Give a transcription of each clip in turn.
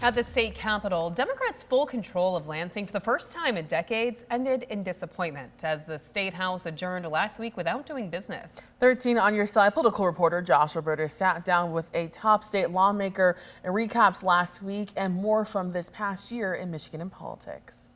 At the state capitol, Democrats' full control of Lansing for the first time in decades ended in disappointment as the state house adjourned last week without doing business. 13 on your side political reporter Josh Roberta sat down with a top state lawmaker and recaps last week and more from this past year in Michigan and politics.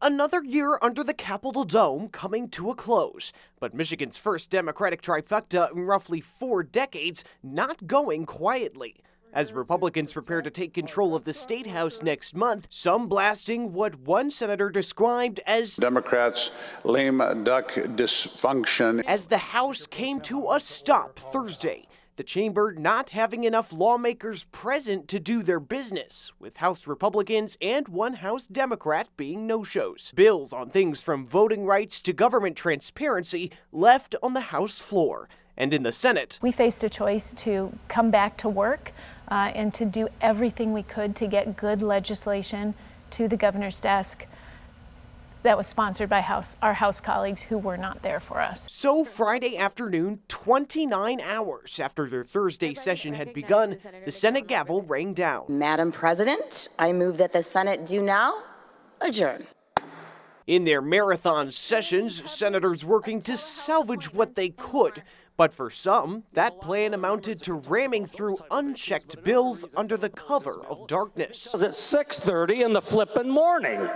Another year under the Capitol Dome coming to a close, but Michigan's first Democratic trifecta in roughly 4 decades not going quietly. As Republicans prepare to take control of the State House next month, some blasting what one senator described as Democrats' lame duck dysfunction. As the House came to a stop Thursday, the chamber not having enough lawmakers present to do their business, with House Republicans and one House Democrat being no-shows. Bills on things from voting rights to government transparency left on the House floor. And in the Senate, we faced a choice to come back to work and to do everything we could to get good legislation to the governor's desk that was sponsored by our House colleagues who were not there for us. So Friday afternoon, 29 hours after their Thursday session had begun, the Senate gavel rang down. Madam President, I move that the Senate do now adjourn. In their marathon sessions, senators working to salvage what they could. But for some, that plan amounted to ramming through unchecked bills under the cover of darkness. It was at 6:30 in the flippin' morning.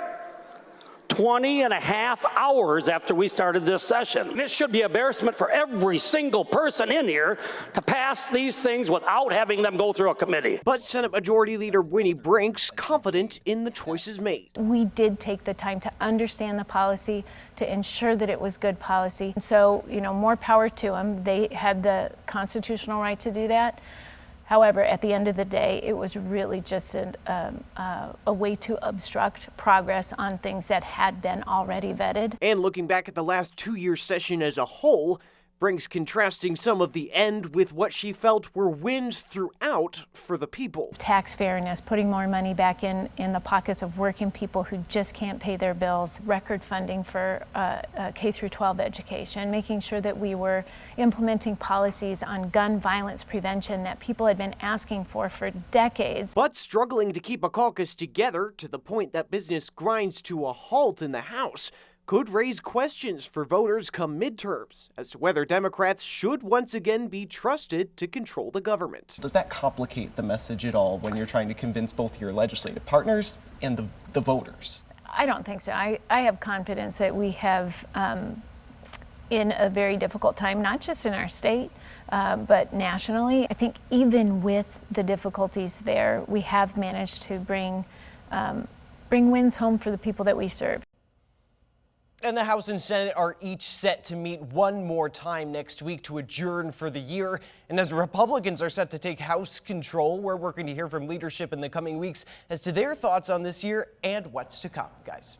20 and a half hours after we started this session. This should be embarrassment for every single person in here to pass these things without having them go through a committee. But Senate Majority Leader Winnie Brink's confident in the choices made. We did take the time to understand the policy, to ensure that it was good policy. So, more power to them. They had the constitutional right to do that. However, at the end of the day, it was really just a way to obstruct progress on things that had been already vetted. And looking back at the last 2-year session as a whole, Brink's contrasting some of the end with what she felt were wins throughout for the people. Tax fairness, putting more money back in the pockets of working people who just can't pay their bills, record funding for K-12 education, making sure that we were implementing policies on gun violence prevention that people had been asking for decades. But struggling to keep a caucus together to the point that business grinds to a halt in the House could raise questions for voters come midterms as to whether Democrats should once again be trusted to control the government. Does that complicate the message at all when you're trying to convince both your legislative partners and the voters? I don't think so. I have confidence that we have, in a very difficult time, not just in our state, but nationally. I think even with the difficulties there, we have managed to bring wins home for the people that we serve. And the House and Senate are each set to meet one more time next week to adjourn for the year. And as the Republicans are set to take House control, we're working to hear from leadership in the coming weeks as to their thoughts on this year and what's to come, guys.